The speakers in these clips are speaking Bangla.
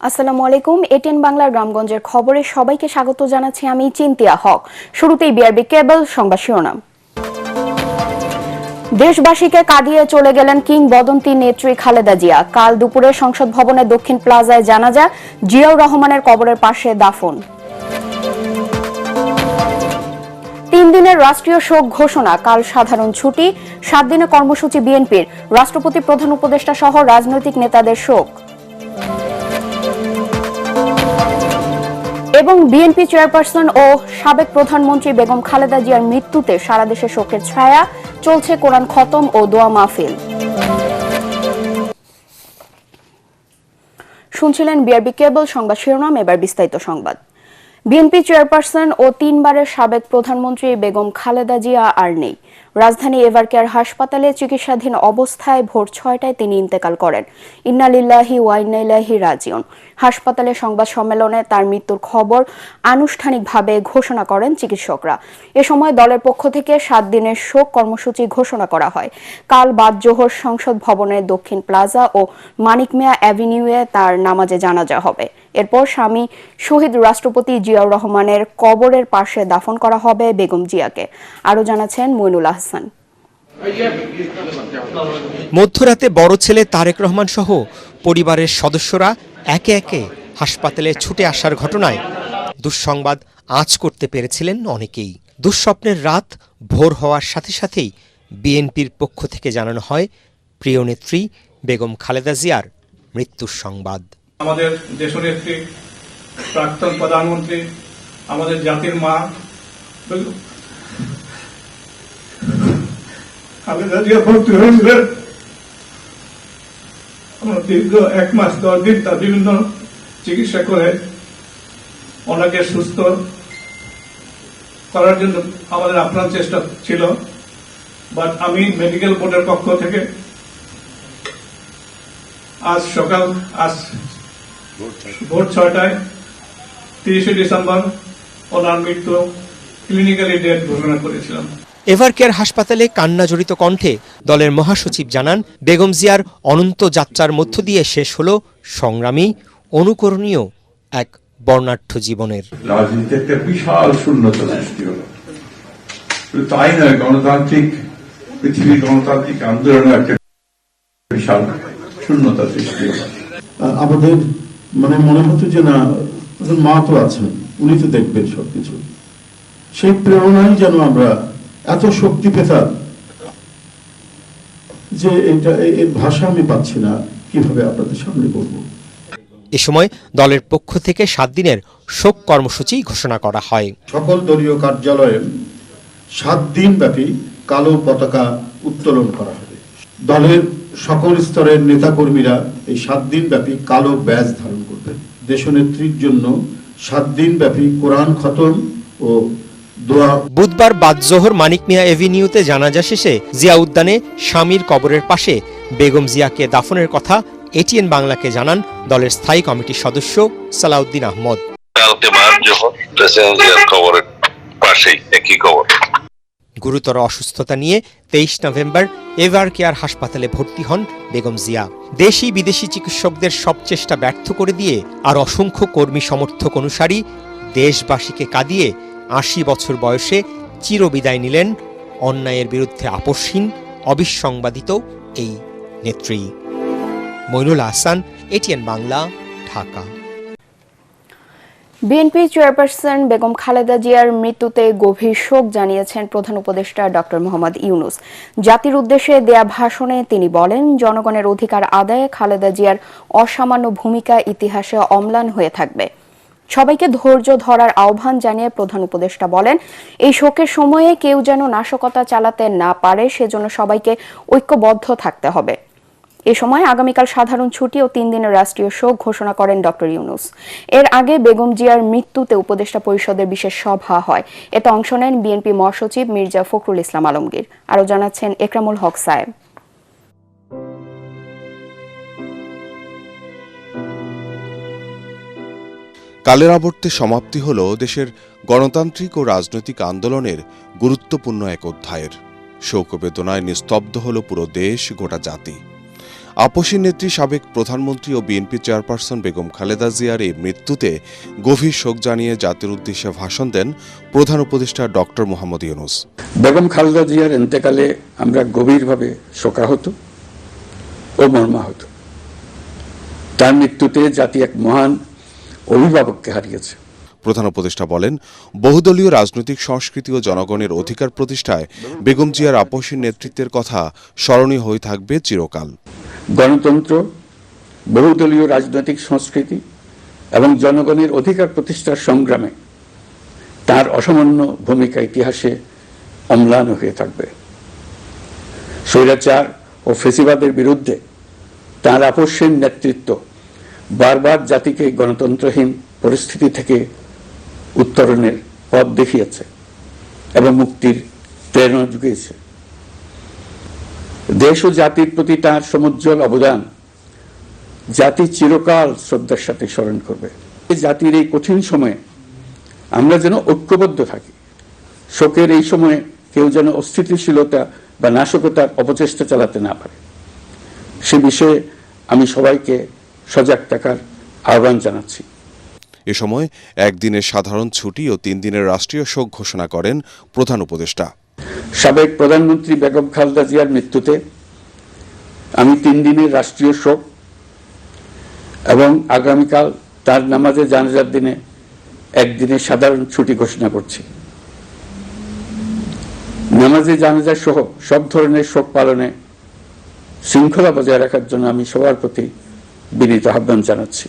আসসালামু আলাইকুম। এটিএন বাংলার গ্রামগঞ্জের খবরে সবাইকে স্বাগত জানাচ্ছি আমি চিন্তিয়া হক। শুরুতেই বিআরবি কেবল সংবাদ শিরোনাম। দেশবাসীকে কাঁদিয়ে চলে গেলেন কিংবদন্তি নেত্রী খালেদা জিয়া। কাল দুপুরে সংসদ ভবনের দক্ষিণ প্লাজায় জানাজা, জিয়াউর রহমানের কবরের পাশে দাফন। 3 দিনের রাষ্ট্রীয় শোক ঘোষণা, কাল সাধারণ ছুটি, 7 দিনের কর্মসূচি বিএনপির। রাষ্ট্রপতি, প্রধান উপদেষ্টা সহ রাজনৈতিক নেতাদের শোক। এবং বিএনপি চেয়ারপারসন ও সাবেক প্রধানমন্ত্রী বেগম খালেদা জিয়ার মৃত্যুতে সারা দেশে শোকের ছায়া, চলছে কোরআন খতম ও দোয়া মাহফিল। শুনছিলেন বিআরবি কেবল সংবাদ শিরোনাম, এবার বিস্তারিত সংবাদ। বিএনপি চেয়ারপারসন ও 3 বারের সাবেক প্রধানমন্ত্রী বেগম খালেদা জিয়া আর নেই। রাজধানী এভারকেয়ার হাসপাতালে চিকিৎসাধীন অবস্থায় ভোর 6টায় তিনি ইন্তেকাল করেন। ইন্না লিল্লাহি ওয়া ইন্না ইলাইহি রাজিউন। হাসপাতালে সংবাদ সম্মেলনে তার মৃত্যুর খবর আনুষ্ঠানিকভাবে ঘোষণা করেন চিকিৎসকরা। এ সময় দলের পক্ষ থেকে 7 দিনের শোক কর্মসূচি ঘোষণা করা হয়। কাল বাদ জোহর সংসদ ভবনের দক্ষিণ প্লাজা ও মানিক মিয়া অ্যাভিনিউয়ে তার নামাজে জানাজা হবে। এরপর স্বামী শহীদ রাষ্ট্রপতি জিয়াউর রহমানের কবরের পাশে দাফন করা হবে বেগম জিয়াকে। আরো জানাচ্ছেন মইনুল আহসান। মধ্যরাতে বড় ছেলে তারেক রহমান সহ পরিবারের সদস্যরা একে একে হাসপাতালে ছুটে আসার ঘটনায় দুঃসংবাদ আঁচ করতে পেরেছিলেন অনেকেই। দুঃস্বপ্নের রাত ভোর হওয়ার সাথে সাথেই বিএনপির পক্ষ থেকে জানানো হয় প্রিয় নেত্রী বেগম খালেদা জিয়ার মৃত্যুর সংবাদ। আমাদের দেশনেত্রী, প্রাক্তন প্রধানমন্ত্রী, আমাদের জাতির মা খালেদা জিয়া ভর্তি হয়েছিলেন। আমরা দীর্ঘ 1 মাস 10 দিন তার বিভিন্ন চিকিৎসা করে ওনাকে সুস্থ করার জন্য আমাদের আপ্রাণ চেষ্টা ছিল। বাট আমি মেডিকেল বোর্ডের পক্ষ থেকে আজ ভোর 6টায় 30শে ডিসেম্বর ওনার মৃত্যু ক্লিনিক্যালি ডেথ ঘোষণা করেছিলাম। এভারকেয়ার হাসপাতালে কান্নাজড়িত কণ্ঠে দলের মহাসচিব জানান, বেগম জিয়ার অনন্ত যাত্রার মধ্য দিয়ে শেষ হলো সংগ্রামী, অনুকরণীয় এক বর্ণাঢ্য জীবনের। রাজনীতিতে একটা বিশাল শূন্যতা সৃষ্টি হলো। তাই নয়, গণতান্ত্রিক পৃথিবীর গণতান্ত্রিক আন্দোলনে একটা বিশাল শূন্যতা সৃষ্টি হলো। আমাদের মনে হতো যে না, মা তো আছেন, উনি তো দেখবেন সবকিছু। সেই প্রেরণাই যেন আমরা এত শক্তি পেতাম যে এটা এর ভাষা আমি পাচ্ছি না কিভাবে আপনাদের সামনে বলবো। এ সময় দলের পক্ষ থেকে 7 দিনের শোক কর্মসূচি ঘোষণা করা হয়। সকল দলীয় কার্যালয়ে 7 দিন ব্যাপী কালো পতাকা উত্তোলন করা হবে। দলের সকল স্তরের নেতাকর্মীরা এই 7 দিন ব্যাপী কালো ব্যাজ ধারণ করবেন। দেশনেত্রীর জন্য 7 দিন ব্যাপী কোরআন খতম ও দোয়া। বুধবার বাদ জোহর মানিক মিয়া এভিনিউতে জানাজা শেষে জিয়া উদ্যানে স্বামীর কবরের পাশে বেগম জিয়াকে দাফনের কথা এটিএন বাংলাকে জানান দলের স্থায়ী কমিটির সদস্য সালাউদ্দিন আহমদ। কালকে বাদ জোহর প্রেসিডেন্ট জিয়ার কবরের পাশেই একই কবর। গুরুতর অসুস্থতা নিয়ে 23 নভেম্বর এভারকেয়ার হাসপাতালে ভর্তি হন বেগম জিয়া। দেশি বিদেশি চিকিৎসকদের সব চেষ্টা ব্যর্থ করে দিয়ে আর অসংখ্য কর্মী সমর্থক অনুসারী দেশবাসীকে কাঁদিয়ে 80 বছর বয়সে চিরবিদায় নিলেন অন্যায়ের বিরুদ্ধে আপোষহীন, অবিসংবাদিত এই নেত্রী। মইনুল আহসান, এটিএন বাংলা, ঢাকা। বিএনপি চেয়ারপারসন বেগম খালেদা জিয়ার মৃত্যুতে গভীর শোক জানিয়েছেন প্রধান উপদেষ্টা ডক্টর মোহাম্মদ ইউনূস। জাতির উদ্দেশ্যে দেয়া ভাষণে তিনি বলেন, জনগণের অধিকার আদায়ে খালেদা জিয়ার অসামান্য ভূমিকা ইতিহাসে অম্লান হয়ে থাকবে। সবাইকে ধৈর্য ধরার আহ্বান জানিয়ে প্রধান উপদেষ্টা বলেন, এই শোকের সময়ে কেউ যেন নাশকতা চালাতে না পারে, সেজন্য সবাইকে ঐক্যবদ্ধ থাকতে হবে। এ সময় আগামীকাল সাধারণ ছুটি ও 3 দিনের রাষ্ট্রীয় শোক ঘোষণা করেন ডক্টর ইউনূস। এর আগে বেগম জিয়ার মৃত্যুতে উপদেষ্টা পরিষদের বিশেষ সভা হয়। এতে অংশ নেন বিএনপি মহাসচিব মির্জা ফখরুল ইসলাম আলমগীর। আরো জানাচ্ছেন একরামুল হক সাহেব। কালের আবর্তে সমাপ্তি হল দেশের গণতান্ত্রিক ও রাজনৈতিক আন্দোলনের গুরুত্বপূর্ণ এক অধ্যায়ের। শোক বেদনায় নিস্তব্ধ হল পুরো দেশ, গোটা জাতি। আপসী নেত্রী সাবেক প্রধানমন্ত্রী ও বিএনপি চেয়ারপারসন বেগম খালেদা জিয়ার এই মৃত্যুতে গভীর শোক জানিয়ে জাতির উদ্দেশ্যে ভাষণ দেন প্রধান উপদেষ্টা ডক্টর মোহাম্মদ ইউনূস। বেগম খালেদা জিয়ার ইন্তেকালে আমরা গভীরভাবে শোকাহত ও মর্মাহত। তার মৃত্যুতে জাতি এক মহান অভিভাবককে হারিয়েছে। প্রধান উপদেষ্টা বলেন, বহুদলীয় রাজনৈতিক সংস্কৃতি ও জনগণের অধিকার প্রতিষ্ঠায় বেগম জিয়ার আপসী নেতৃত্বের কথা স্মরণীয় হয়ে থাকবে চিরকাল। গণতন্ত্র, বহুদলীয় রাজনৈতিক সংস্কৃতি এবং জনগণের অধিকার প্রতিষ্ঠার সংগ্রামে তার অসামান্য ভূমিকা ইতিহাসে অম্লান হয়ে থাকবে। স্বৈরাচার ও ফেসিবাদের বিরুদ্ধে তার আপসীন নেতৃত্ব বারবার জাতিকে গণতন্ত্রহীন পরিস্থিতি থেকে উত্তরণের পথ দেখিয়েছে এবং মুক্তির প্রেরণা জুগিয়েছে। দেশ ও জাতির প্রতি তার সমুজ্জ্বল অবদান জাতি চিরকাল শ্রদ্ধার সাথে স্মরণ করবে। জাতির এই কঠিন সময়ে আমরা যেন ঐক্যবদ্ধ থাকি। শোকের এই সময়ে কেউ যেন অস্থিতিশীলতা বা নাশকতার অপচেষ্টা চালাতে না পারে, সে বিষয়ে আমি সবাইকে সজাগ থাকার আহ্বান জানাচ্ছি। এ সময় একদিনের সাধারণ ছুটি ও 3 দিনের রাষ্ট্রীয় শোক ঘোষণা করেন প্রধান উপদেষ্টা। সাবেক প্রধানমন্ত্রী বেগম খালেদা জিয়ার মৃত্যুতে আমি 3 দিনের রাষ্ট্রীয় শোক এবং আগামীকাল তার নামাজে জানাজার দিনে একদিনের সাধারণ ছুটি ঘোষণা করছি। নামাজে জানাজা সহ সব ধরনের শোক পালনে শৃঙ্খলা বজায় রাখার জন্য আমি সবার প্রতি বিনীত আহ্বান জানাচ্ছি।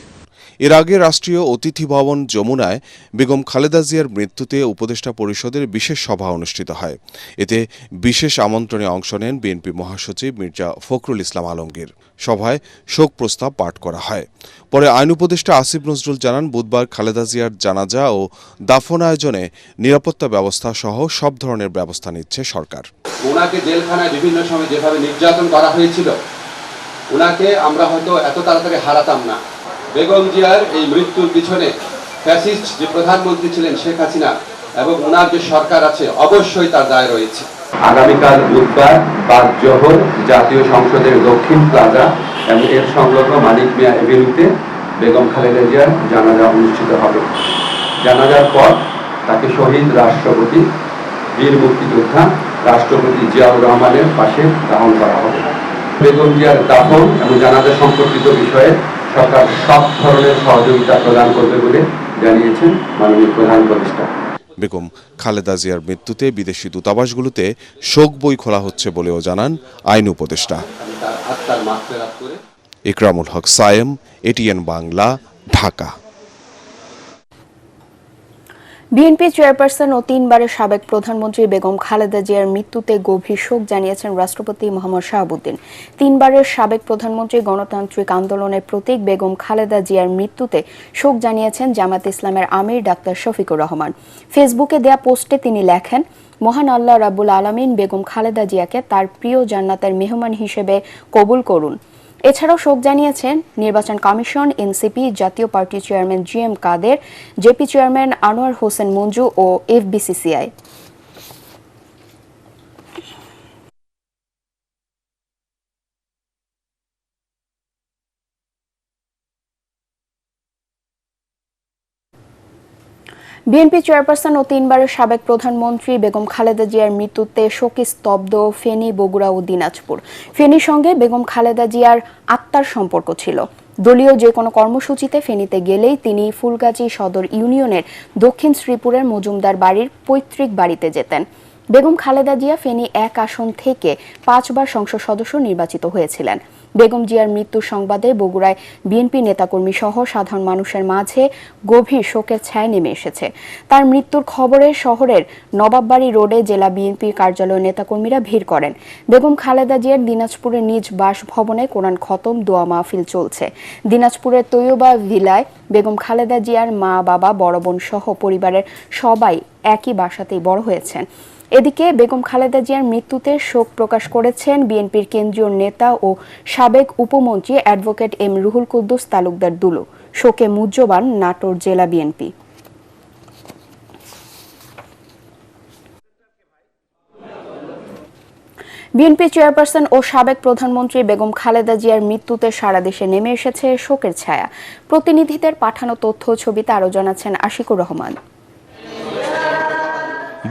এর আগে রাষ্ট্রীয় অতিথি ভবন যমুনায় বেগম খালেদা জিয়ার মৃত্যুতে উপদেষ্টা পরিষদের বিশেষ সভা অনুষ্ঠিত হয়। এতে বিশেষ আমন্ত্রণে অংশ নেন বিএনপি মহাসচিব মির্জা ফখরুল ইসলাম আলমগীর। সভায় শোক প্রস্তাব পাঠ করা হয়। পরে আইন উপদেষ্টা আসিফ নজরুল জানান, বুধবার খালেদা জিয়ার জানাজা ও দাফন আয়োজনে নিরাপত্তা ব্যবস্থা সহ সব ধরনের ব্যবস্থা নিচ্ছে সরকার। ওনাকে জেলখানায় বিভিন্ন সময় যেভাবে নির্যাতন করা হয়েছিল, ওনাকে আমরা হয়তো এত তাড়াতাড়ি হারাতাম না। বেগম জিয়ার এই মৃত্যুর পিছনে ফ্যাসিস্ট যে প্রধানমন্ত্রী ছিলেন শেখ হাসিনা এবং ওনার যে সরকার আছে, অবশ্যই তার দায় রয়েছে। আগামীকাল বুধবার 5 জোহর জাতীয় সংসদের দক্ষিণ প্লাজা এবং এর সংলগ্ন মানিক মিয়া এভিনিউতে বেগম খালেদা জিয়ার জানাজা অনুষ্ঠিত হবে। জানাজার পর তাকে শহীদ রাষ্ট্রপতি, বীর মুক্তিযোদ্ধা রাষ্ট্রপতি জিয়াউর রহমানের পাশে দাফন করা হবে। বেগম জিয়ার দাফন এবং জানাজা সম্পর্কিত বিষয়ে সরকার সব ধরনের সহযোগিতা প্রদান করবে বলে জানিয়েছেন মাননীয় প্রধান উপদেষ্টা। বেগম খালেদা জিয়ার মৃত্যুতে বিদেশি দূতাবাসগুলোতে শোক বই খোলা হচ্ছে বলেও জানান আইন উপদেষ্টা। Ikramul Haque Sayem, ATN Bangla, Dhaka. BNP chairperson ও 3 বারের সাবেক প্রধানমন্ত্রী বেগম খালেদা জিয়ার মৃত্যুতে গভীর শোক জানিয়েছেন রাষ্ট্রপতি মোহাম্মদ শাহাবুদ্দিন। 3 বারের সাবেক প্রধানমন্ত্রী গণতান্ত্রিক আন্দোলনের প্রতীক বেগম খালেদা জিয়ার মৃত্যুতে শোক জানিয়েছেন জামাত ইসলামের আমির ডাক্তার শফিকুর রহমান। ফেসবুকে দেয়া পোস্টে তিনি লেখেন, মহান আল্লাহ রাব্বুল আলামিন বেগম খালেদা জিয়াকে তার প্রিয় জান্নাতের মেহমান হিসেবে কবুল করুন। এছাড়াও শোক জানিয়েছেন নির্বাচন কমিশন, এনসিপি, জাতীয় পার্টি চেয়ারম্যান জিএম কাদের, জেপি চেয়ারম্যান আনোয়ার হোসেন মঞ্জু ও এফবিসিসিআই। বিএনপি চেয়ারপারসন ও 3 বারের সাবেক প্রধানমন্ত্রী বেগম খালেদা জিয়ার মৃত্যুতে শোকে স্তব্ধ ফেনী, বগুড়া ও দিনাজপুর। ফেনীর সঙ্গে বেগম খালেদা জিয়ার আত্মার সম্পর্ক ছিল। দলীয় যে কোনো কর্মসূচিতে ফেনীতে গেলেই তিনি ফুলগাজী সদর ইউনিয়নের দক্ষিণ শ্রীপুরের মজুমদার বাড়ির পৈতৃক বাড়িতে যেতেন। বেগম খালেদা জিয়া ফেনী 1 আসন থেকে 5 বার সংসদ সদস্য নির্বাচিত হয়েছিলেন। বেগম জিয়ার মৃত্যুর সংবাদে বগুড়ায় বিএনপি নেতাকর্মী সহ সাধারণ মানুষের মাঝে গভীর শোকের ছায়া নেমে এসেছে। তার মৃত্যুর খবরে শহরের নবাববাড়ি রোডে জেলা বিএনপির কার্যালয়ে নেতাকর্মীরা ভিড় করেন। বেগম খালেদা জিয়ার দিনাজপুরের নিজ বাসভবনে কোরআন খতম দোয়া মাহফিল চলছে। দিনাজপুরের তৈয়বা ভিলায় বেগম খালেদা জিয়ার মা, বাবা, বড় বোন সহ পরিবারের সবাই একই বাসাতেই বড় হয়েছেন। এদিকে বেগম খালেদা জিয়ার মৃত্যুতে শোক প্রকাশ করেছেন বিএনপির কেন্দ্রীয় নেতা ও সাবেক উপমন্ত্রী অ্যাডভোকেট এম রুহুল কুদ্দুস তালুকদার দুলু। শোকে মুহ্যমান নাটোর জেলা বিএনপি। বিএনপি চেয়ারপারসন ও সাবেক প্রধানমন্ত্রী বেগম খালেদা জিয়ার মৃত্যুতে সারা দেশে নেমে এসেছে শোকের ছায়া। প্রতিনিধিদের পাঠানো তথ্য ও ছবিতে আরও জানাচ্ছেন আশিকুর রহমান।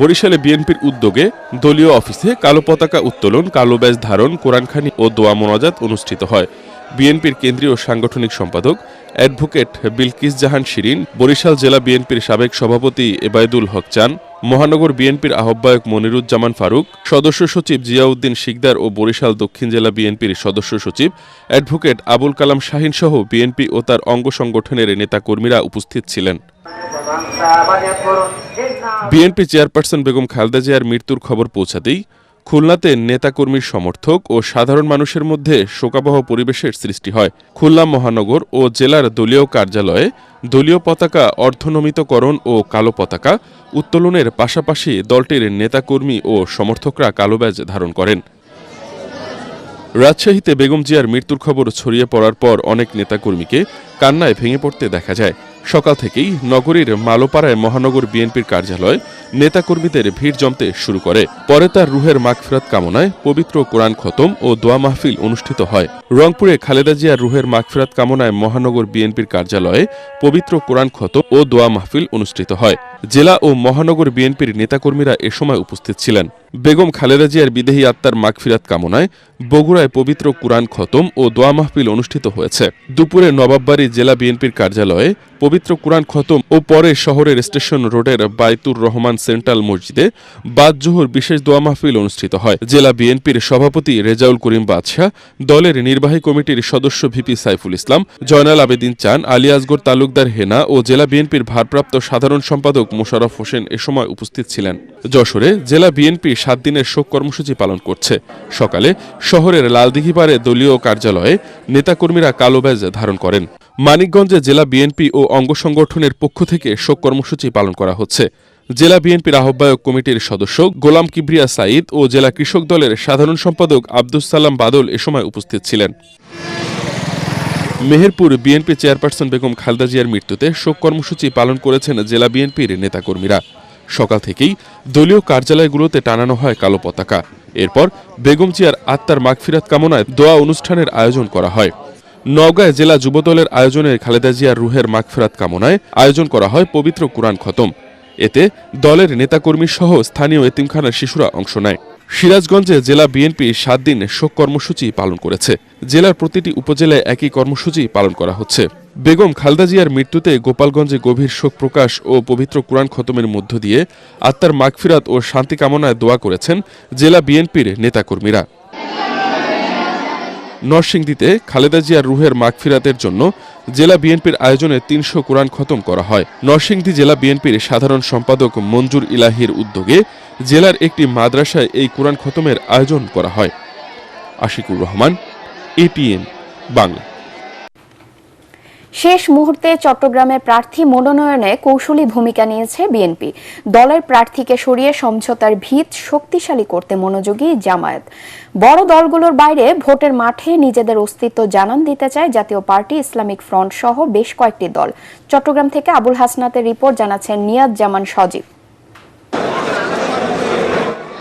বরিশালে বিএনপির উদ্যোগে দলীয় অফিসে কালো পতাকা উত্তোলন, কালো ব্যাজ ধারণ, কোরআনখানি ও দোয়া মোনাজাত অনুষ্ঠিত হয়। বিএনপির কেন্দ্রীয় সাংগঠনিক সম্পাদক অ্যাডভোকেট বিলকিস জাহান শিরিন, বরিশাল জেলা বিএনপির সাবেক সভাপতি এবায়দুল হক চান, মহানগর বিএনপির আহ্বায়ক মনিরুজ্জামান ফারুক, সদস্য সচিব জিয়াউদ্দিন শিকদার ও বরিশাল দক্ষিণ জেলা বিএনপির সদস্য সচিব অ্যাডভোকেট আবুল কালাম শাহিন সহ বিএনপি ও তার অঙ্গ সংগঠনের নেতাকর্মীরা উপস্থিত ছিলেন। বিএনপি চেয়ারপারসন বেগম খালেদা জিয়ার মৃত্যুর খবর পৌঁছাতেই খুলনাতে নেতাকর্মীর সমর্থক ও সাধারণ মানুষের মধ্যে শোকাবহ পরিবেশের সৃষ্টি হয়। খুলনা মহানগর ও জেলার দলীয় কার্যালয়ে দলীয় পতাকা অর্ধনমিতকরণ ও কালো পতাকা উত্তোলনের পাশাপাশি দলটির নেতাকর্মী ও সমর্থকরা কালো ব্যাজ ধারণ করেন। রাজশাহীতে বেগম জিয়ার মৃত্যুর খবর ছড়িয়ে পড়ার পর অনেক নেতাকর্মীকে কান্নায় ভেঙে পড়তে দেখা যায়। সকাল থেকেই নগরীর মালোপাড়ায় মহানগর বিএনপির কার্যালয় নেতাকর্মীদের ভিড় জমতে শুরু করে। পরে তার রুহের মাগফিরাত কামনায় পবিত্র কোরআন খতম ও দোয়া মাহফিল অনুষ্ঠিত হয়। রংপুরে খালেদা জিয়ার রুহের মাগফিরাত কামনায় মহানগর বিএনপির কার্যালয়ে পবিত্র কোরআন খতম ও দোয়া মাহফিল অনুষ্ঠিত হয়। জেলা ও মহানগর বিএনপির নেতাকর্মীরা এ সময় উপস্থিত ছিলেন। বেগম খালেদা জিয়ার বিদেহী আত্মার মাগফিরাত কামনায় বগুড়ায় পবিত্র কোরআন খতম ও দোয়া মাহফিল অনুষ্ঠিত হয়েছে। দুপুরে নবাববাড়ি জেলা বিএনপির কার্যালয়ে পবিত্র কোরআন খতম ও পরে শহরের স্টেশন রোডের বাইতুর রহমান সেন্ট্রাল মসজিদে বাদ জোহর বিশেষ দোয়া মাহফিল অনুষ্ঠিত হয়। জেলা বিএনপির সভাপতি রেজাউল করিম বাদশাহ, দলের নির্বাহী কমিটির সদস্য ভিপি সাইফুল ইসলাম, জয়নাল আবেদিন চান, আলী আসগর তালুকদার হেনা ও জেলা বিএনপির ভারপ্রাপ্ত সাধারণ সম্পাদক মোশাররফ হোসেন এ সময় উপস্থিত ছিলেন। যশোরে জেলা বিএনপি 7 দিনের শোক কর্মসূচি পালন করছে। সকালে শহরের লালদিঘিপাড়ে দলীয় কার্যালয়ে নেতাকর্মীরা কালো ব্যাজ ধারণ করেন। মানিকগঞ্জে জেলা বিএনপি ও অঙ্গ সংগঠনের পক্ষ থেকে শোক কর্মসূচি পালন করা হচ্ছে। জেলা বিএনপির আহ্বায়ক কমিটির সদস্য গোলাম কিবরিয়া সাঈদ ও জেলা কৃষক দলের সাধারণ সম্পাদক আব্দুস সালাম বাদল এ সময় উপস্থিত ছিলেন। মেহেরপুর বিএনপি চেয়ারপারসন বেগম খালেদা জিয়ার মৃত্যুতে শোক কর্মসূচি পালন করেছেন জেলা বিএনপির নেতাকর্মীরা। সকাল থেকেই দলীয় কার্যালয়গুলোতে টানানো হয় কালো পতাকা। এরপর বেগম জিয়ার আত্মার মাগফিরাত কামনায় দোয়া অনুষ্ঠানের আয়োজন করা হয়। নওগাঁয় জেলা যুবদলের আয়োজনে খালেদা জিয়ার রুহের মাগফিরাত কামনায় আয়োজন করা হয় পবিত্র কোরআন খতম। এতে দলের নেতাকর্মী সহ স্থানীয় এতিমখানার শিশুরা অংশ নেয়। সিরাজগঞ্জে জেলা বিএনপি 7 দিন শোক কর্মসূচি পালন করেছে। জেলার প্রতিটি উপজেলায় একই কর্মসূচি পালন করা হচ্ছে। বেগম খালেদা জিয়ার মৃত্যুতে গোপালগঞ্জে গভীর শোক প্রকাশ ও পবিত্র কোরআন খতমের মধ্য দিয়ে আত্মার মাগফিরাত ও শান্তি কামনায় দোয়া করেছেন জেলা বিএনপির নেতাকর্মীরা। নরসিংদীতে খালেদা জিয়ার রুহের মাগফিরাতের জন্য জেলা বিএনপির আয়োজনে 300 কোরআন খতম করা হয়। নরসিংদী জেলা বিএনপির সাধারণ সম্পাদক মঞ্জুর ইলাহির উদ্যোগে জেলার একটি মাদ্রাসায় এই কোরআন খতমের আয়োজন করা হয়। আশিকুর রহমান, এটিএন বাংলা। শেষ মুহূর্তে চট্টগ্রামে প্রার্থী মনোনয়নে কৌশলী ভূমিকা নিয়েছে বিএনপি। দলের প্রার্থীকে সরিয়ে সমঝোতার ভিত শক্তিশালী করতে মনোযোগী জামায়াত। বড় দলগুলোর বাইরে ভোটের মাঠে নিজেদের অস্তিত্ব জানান দিতে চায় জাতীয় পার্টি, ইসলামিক ফ্রন্ট সহ বেশ কয়েকটি দল। চট্টগ্রাম থেকে আবুল হাসনাতের রিপোর্ট, জানাচ্ছেন নিয়াজ জামান সজীব।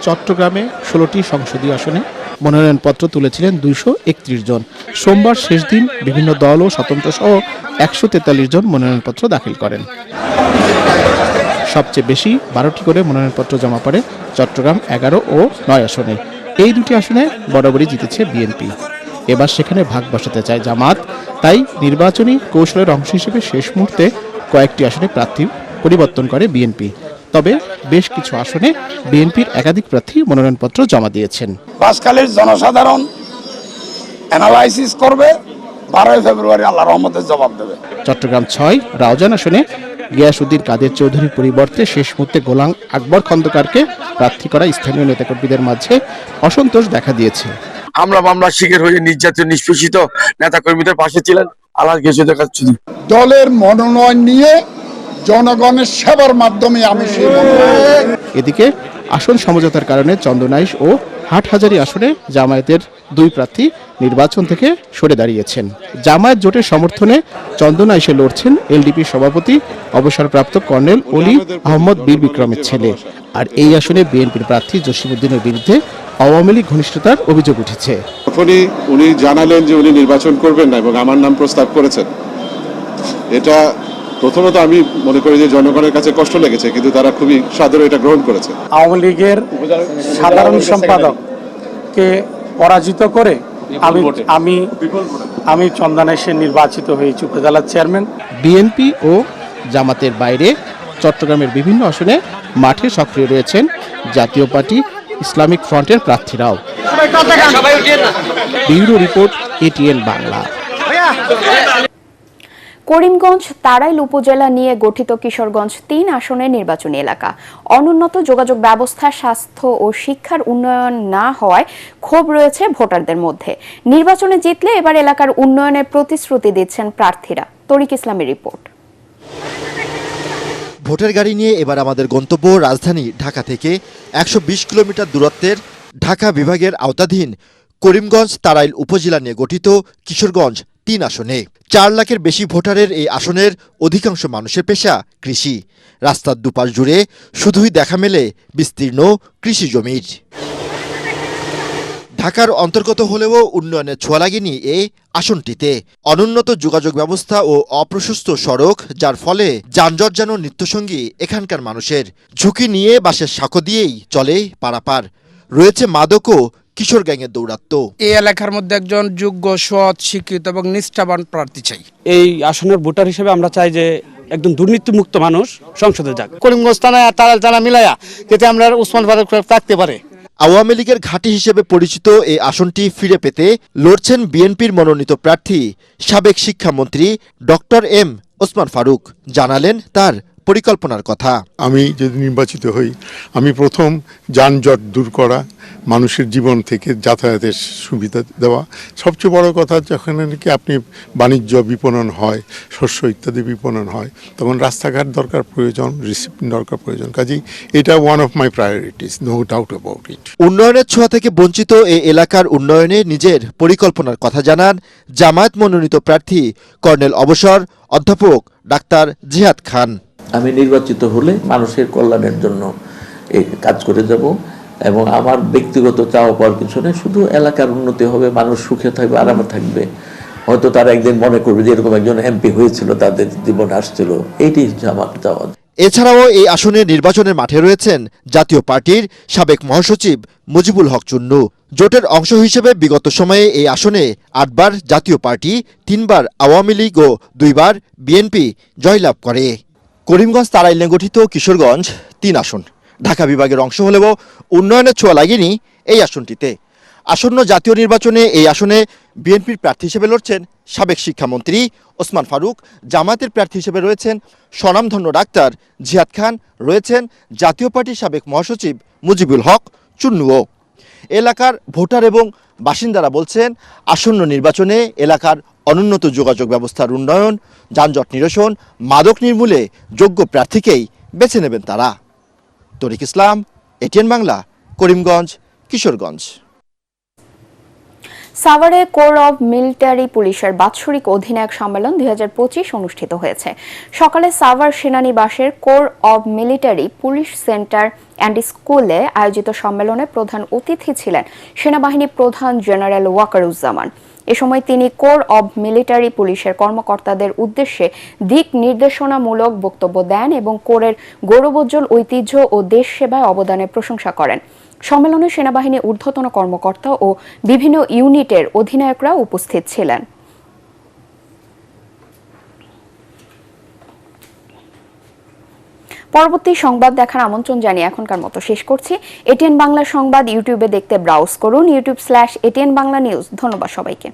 চট্টগ্রামে 16টি সংসদীয় আসনে মনোনয়নপত্র তুলেছিলেন 231 জন। সোমবার শেষ দিন বিভিন্ন দল ও স্বতন্ত্র সহ 143 জন মনোনয়নপত্র দাখিল করেন। সবচেয়ে বেশি 12টি করে মনোনয়নপত্র জমা পড়ে চট্টগ্রাম 11 ও 9 আসনে। এই দুটি আসনে বরাবরই জিতেছে বিএনপি। এবার সেখানে ভাগ বসাতে চায় জামাত। তাই নির্বাচনী কৌশলের অংশ হিসেবে শেষ মুহূর্তে কয়েকটি আসনে প্রার্থী পরিবর্তন করে বিএনপি। তবে বেশ কিছু আসনে বিএনপির একাধিক প্রার্থী মনোনয়নপত্র জমা দিয়েছেন। বাসখালীর জনসাধারণ অ্যানালাইসিস করবে, 12 ফেব্রুয়ারি আল্লাহর রহমতের জবাব দেবে। চট্টগ্রাম 6 রাউজান আসনে গিয়াসউদ্দিন কাদের চৌধুরীর পরিবর্তে শেষ মুহূর্তে গোলাম আকবর খন্দকারকে প্রার্থী করা স্থানীয় নেতাকর্মীদের মাঝে অসন্তোষ দেখা দিয়েছে। আমরা মামলার শিকার হয়ে নির্যাতিত নিষ্পেষিত নেতাকর্মীদের পাশে ছিলেন। আল্লাহ কিছু দেখাচ্ছি, দলের মনোনয়ন নিয়ে জনগণের সেবার মাধ্যমে আমি সেই এদিকে আসন সমঝোতার কারণে চন্দনাইশ ও হাটহাজারী আসনে জামায়াতের দুই প্রার্থী নির্বাচন থেকে সরে দাঁড়িয়েছেন। জামায়াত জোটের সমর্থনে চন্দনাইশে লড়ছেন এলডিপি সভাপতি অবসরপ্রাপ্ত কর্নেল অলি আহমদ বীর বিক্রমের ছেলে। আর এই আসনে বিএনপির প্রার্থী জসিমউদ্দিনের বিরুদ্ধে আওয়ামী লীগ ঘনিষ্ঠতার অভিযোগ উঠেছে। তখনই উনি জানালেন যে উনি নির্বাচন করবেন না এবং আমার নাম প্রস্তাব করেছেন। এটা প্রথমত আমি মনে করি যে জনগণের কাছে কষ্ট লেগেছে, কিন্তু তারা খুবই সাদরে এটা গ্রহণ করেছে। আওয়ামী লীগের সাধারণ সম্পাদককে পরাজিত করে আমি চন্দনাইশে নির্বাচিত হয়েছি উপজেলার চেয়ারম্যান। বিএনপি ও জামাতের বাইরে চট্টগ্রামের বিভিন্ন আসনে মাঠে সক্রিয় রয়েছেন জাতীয় পার্টি ইসলামিক ফ্রন্টের প্রার্থীরাও। Bureau report, ATN Bangla. Karimganj Tarail upazila নিয়ে গঠিত কিশোরগঞ্জ ৩ আসনের নির্বাচনী এলাকা। অনুন্নত যোগাযোগ ব্যবস্থা, স্বাস্থ্য ও শিক্ষার উন্নয়ন না হওয়ায় ক্ষোভ রয়েছে ভোটারদের মধ্যে। নির্বাচনে জিতলে এবার এলাকার উন্নয়নের প্রতিশ্রুতি দিচ্ছেন প্রার্থীরা। তরিক ইসলামের রিপোর্ট। ভোটের গাড়ি নিয়ে এবার আমাদের গন্তব্য রাজধানী ঢাকা থেকে ১২০ কিলোমিটার দূরত্বের ঢাকা বিভাগের আওতাধীন করিমগঞ্জ তাড়াইল উপজেলা নিয়ে গঠিত কিশোরগঞ্জ ৩ আসনে। ৪ লাখের বেশি ভোটারের এই আসনের অধিকাংশ মানুষের পেশা কৃষি। রাস্তার দুপাশ জুড়ে শুধুই দেখা মেলে বিস্তীর্ণ কৃষি জমির। ঢাকার অন্তর্গত হলেও উন্নয়নের ছোঁয়া লাগেনি এই আসনটিতে। অনুন্নত যোগাযোগ ব্যবস্থা ও অপ্রশস্ত সড়ক, যার ফলে যানজট যেন নিত্যসঙ্গী এখানকার মানুষের। ঝুঁকি নিয়ে বাসের সাঁকো দিয়েই চলে পারাপার। রয়েছে মাদক ও কিশোর গ্যাংয়ের দৌরাত্ম্য। এই এলাকার মধ্যে একজন যোগ্য, সৎ, শিক্ষিত এবং নিষ্ঠাবান প্রার্থী চাই। এই আসনের ভোটার হিসেবে আমরা চাই যে একদম দুর্নীতিমুক্ত মানুষ সংসদে যাক। করিমগঞ্জ থানা আর তাড়াইল থানা মিলাইয়া যাতে আমরা উসমান ফারুক থাকতে পারে। আওয়ামী লীগের ঘাঁটি হিসেবে পরিচিত এই আসনটি ফিরে পেতে লড়ছেন বিএনপির মনোনীত প্রার্থী সাবেক শিক্ষামন্ত্রী ডক্টর এম ওসমান ফারুক। জানালেন তার পরিকল্পনার কথা। আমি যদি নির্বাচিত হই, আমি প্রথম যানজট দূর করা, মানুষের জীবন থেকে যাতায়াতের সুবিধা দেওয়া। সবচেয়ে বড় কথা, যখন নাকি আপনি বাণিজ্য বিপণন হয়, শস্য ইত্যাদি বিপণন হয়, তখন রাস্তাঘাট দরকার প্রয়োজন, রিসিপ্ট দরকার প্রয়োজন। কাজেই এটা one of my priorities, no doubt about it. উন্নয়নের ছোঁয়া থেকে বঞ্চিত এই এলাকার উন্নয়নে নিজের পরিকল্পনার কথা জানান জামায়াত মনোনীত প্রার্থী কর্নেল অবসর অধ্যাপক ডাক্তার জিহাদ খান। আমি নির্বাচিত হলে মানুষের কল্যাণের জন্য এই কাজ করে যাব এবং আমার ব্যক্তিগত চাওয়া পাওয়ার কিছু নেই, শুধু এলাকার উন্নতি হবে, মানুষ সুখে থাকবে, আরামে থাকবে। হয়তো তারা একদিন মনে করবে যে এরকম একজন এমপি হয়েছিল, তাদের জীবনে আসছিল। এইটি হচ্ছে আমার চাওয়া। এছাড়াও এই আসনে নির্বাচনের মাঠে রয়েছেন জাতীয় পার্টির সাবেক মহাসচিব মুজিবুল হক চুন্নু। জোটের অংশ হিসেবে বিগত সময়ে এই আসনে ৮ বার জাতীয় পার্টি, ৩ বার আওয়ামী লীগ ও ২ বার বিএনপি জয়লাভ করে। করিমগঞ্জ তাড়াইল নিয়ে গঠিত কিশোরগঞ্জ ৩ আসন ঢাকা বিভাগের অংশ হলেও উন্নয়নের ছোঁয়া লাগেনি এই আসনটিতে। আসন্ন জাতীয় নির্বাচনে এই আসনে বিএনপির প্রার্থী হিসেবে লড়ছেন সাবেক শিক্ষামন্ত্রী ওসমান ফারুক। জামায়াতের প্রার্থী হিসেবে রয়েছেন স্বনামধন্য ডাক্তার জিহাদ খান। রয়েছেন জাতীয় পার্টির সাবেক মহাসচিব মুজিবুল হক চুন্নুও। এলাকার ভোটার এবং বাসিন্দারা বলছেন, আসন্ন নির্বাচনে এলাকার অনুন্নত যোগাযোগ ব্যবস্থার উন্নয়ন, যানজট নিরসন, মাদক নির্মূলে যোগ্য প্রার্থীকেই বেছে নেবেন তারা। তরিক ইসলাম, এটিএন বাংলা, করিমগঞ্জ, কিশোরগঞ্জ। সাভারে কোর অব মিলিটারি পুলিশের বাৎসরিক অধিনায়ক সম্মেলন ২০২৫ অনুষ্ঠিত হয়েছে। সকালে সাভার সেনানিবাসের corps of military police centre and স্কুলে আয়োজিত সম্মেলনে প্রধান অতিথি ছিলেন সেনাবাহিনী প্রধান জেনারেল ওয়াকারুজ্জামান। এ সময় তিনি কোর অব মিলিটারি পুলিশের কর্মকর্তাদের উদ্দেশ্যে দিক নির্দেশনামূলক বক্তব্য দেন এবং কোরের গৌরবোজ্জ্বল ঐতিহ্য ও দেশ সেবায় অবদানের প্রশংসা করেন। সম্মেলনে সেনাবাহিনীর ঊর্ধ্বতন কর্মকর্তা ও বিভিন্ন ইউনিটের অধিনায়করা উপস্থিত ছিলেন। পরবর্তী সংবাদ দেখার আমন্ত্রণ জানিয়ে এখনকার মতো শেষ করছি। এটিএন বাংলা সংবাদ ইউটিউবে দেখতে ব্রাউজ করুন, youtube/ATN Bangla News। ধন্যবাদ সবাইকে।